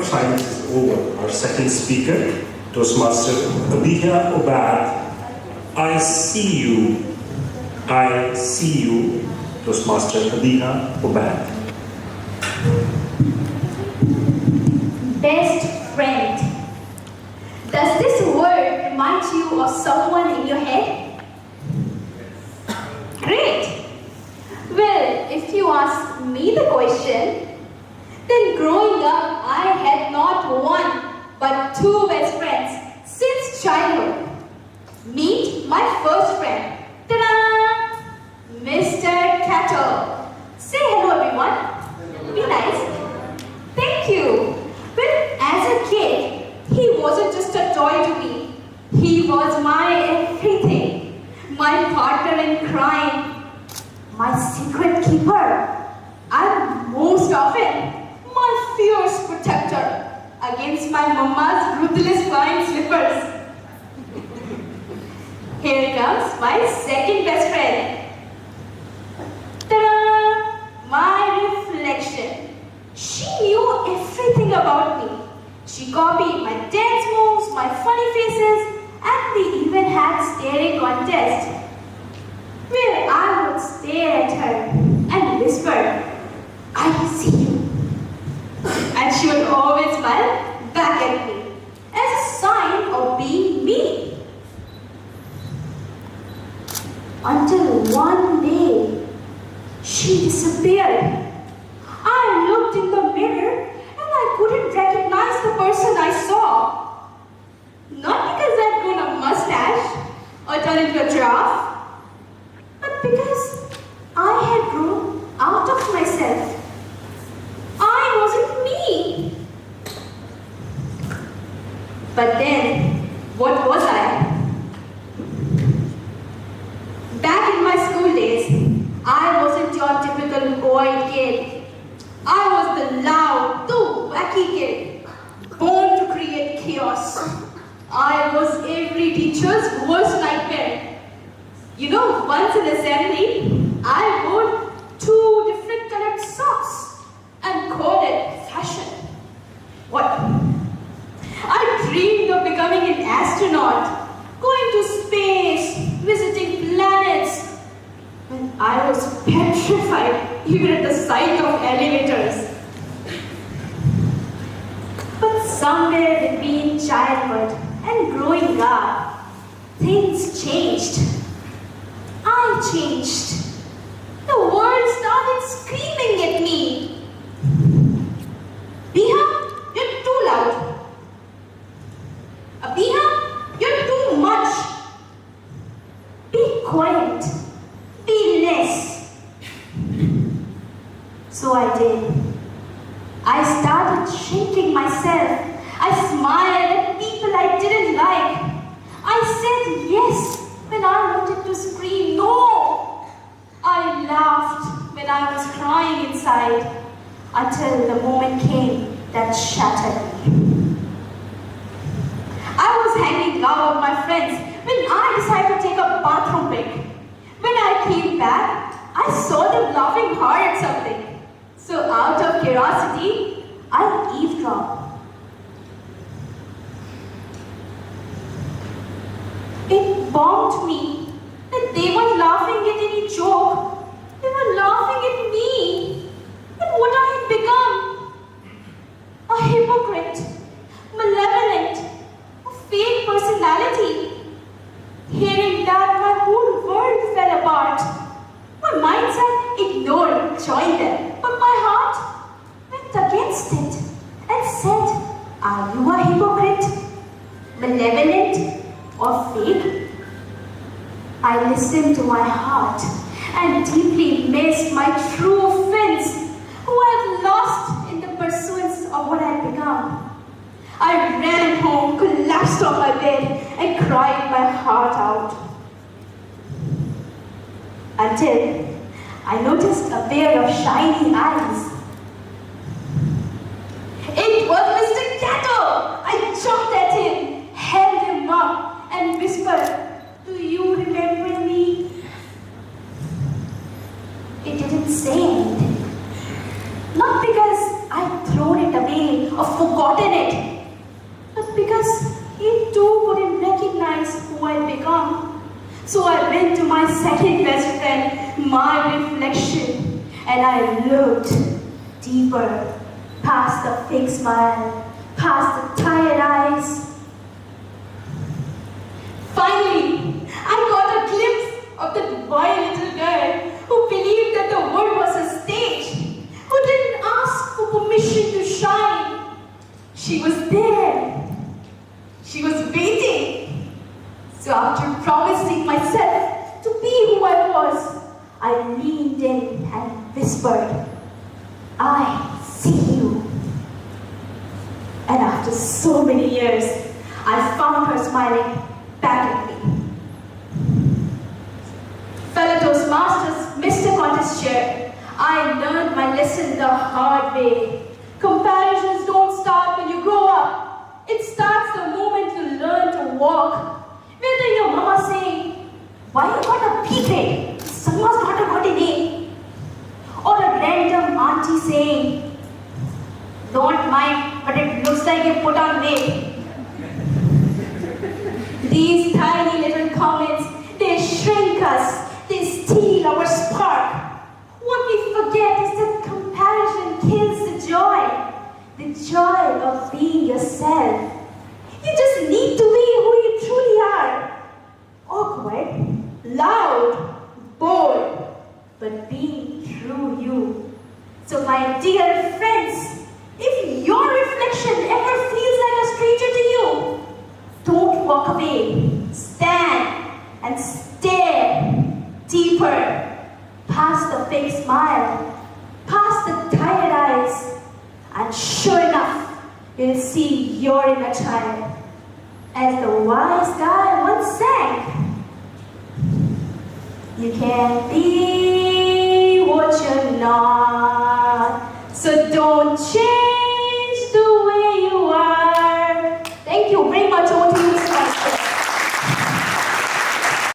silence is over, our second speaker, Toastmaster Abiha Obad, I see you. I see you, Toastmaster Abiha Obad. Best friend. Does this word remind you of someone in your head? Great. Well, if you ask me the question, then growing up, I had not one but two best friends since childhood. Meet my first friend. Ta-da! Mr. Cattle. Say hello, everyone. Be nice. Thank you. Well, as a kid, he wasn't just a toy to me. He was my everything. My partner in crime. My secret keeper. And most often, my fierce protector against my mama's ruthless flying slippers. Here comes my second best friend. Ta-da! My reflection. She knew everything about me. She copied my dance moves, my funny faces, and we even had staring contest where I would stare at her and whisper, I see you. And she would always smile back at me as a sign of being me. Until one day, she disappeared. I looked in the mirror and I couldn't recognize the person I saw. Not because I'd grown a mustache or turned into a giraffe, but because I had grown out of myself. I wasn't me. But then, what was I? Back in my school days, I wasn't your typical boy kid. I was the loud, the wacky kid, born to create chaos. I was every teacher's worst nightmare. You know, once in assembly, I wore 2 different colored socks and called it fashion. What? I dreamed of becoming an astronaut, going to space, visiting planets. And I was petrified even at the sight of elevators. But somewhere between childhood and growing up, things changed. I changed. The world started screaming at me. Abiha, you're too loud. Abiha, you're too much. Be quiet. Be less. So I did. I started shrinking myself. I smiled at people I didn't like. I said yes when I wanted to scream no. I laughed when I was crying inside until the moment came that shattered me. I was hanging out with my friends when I decided to take a bathroom break. When I came back, I saw them laughing hard at something. So out of curiosity, I eavesdropped. It bombed me that they weren't laughing at any joke. They were laughing at me and what I had become. A hypocrite, malevolent, a fake personality. Hearing that, my whole world fell apart. My mindset ignored, joined them, but my heart went against it and said, are you a hypocrite, malevolent, or fake? I listened to my heart and deeply missed my true friends who I had lost in the pursuance of what I had become. I ran home, collapsed on my bed, and cried my heart out. Until I noticed a pair of shiny eyes. It was Mr. Cattle! I jumped at him, held him up, and whispered, do you remember me? It didn't say anything. Not because I'd thrown it away or forgotten went to my second best friend, my reflection, and I looked deeper, past the fake smile, past the tired eyes. Finally, I got a glimpse of that boy little girl who believed that the world was a stage, who didn't ask for permission to shine. She was there. She was waiting. So after promising myself to be who I was, I leaned in and whispered, I see you. And after so many years, I found her smiling back at me. Fellow Toastmasters, Mr. Contest Chair, I learned my lesson the hard way. Comparisons don't start when you grow up. It starts the moment you learn to walk. Whether your mama saying, why you got a B grade? Someone's daughter got an A. Or a random auntie saying, don't mind, but it looks like you put on weight. These tiny little comments, they shrink us. They steal our spark. What we forget is that comparison kills the joy of being yourself. You just need to be who you truly are. Awkward, loud, bold, but being true you. So my dear friends, if your reflection ever feels like a stranger to you, don't walk away. Stand and stare deeper, past the fake smile, past the tired eyes, and sure enough, you'll see your inner child. As the wise guy once sang, you can be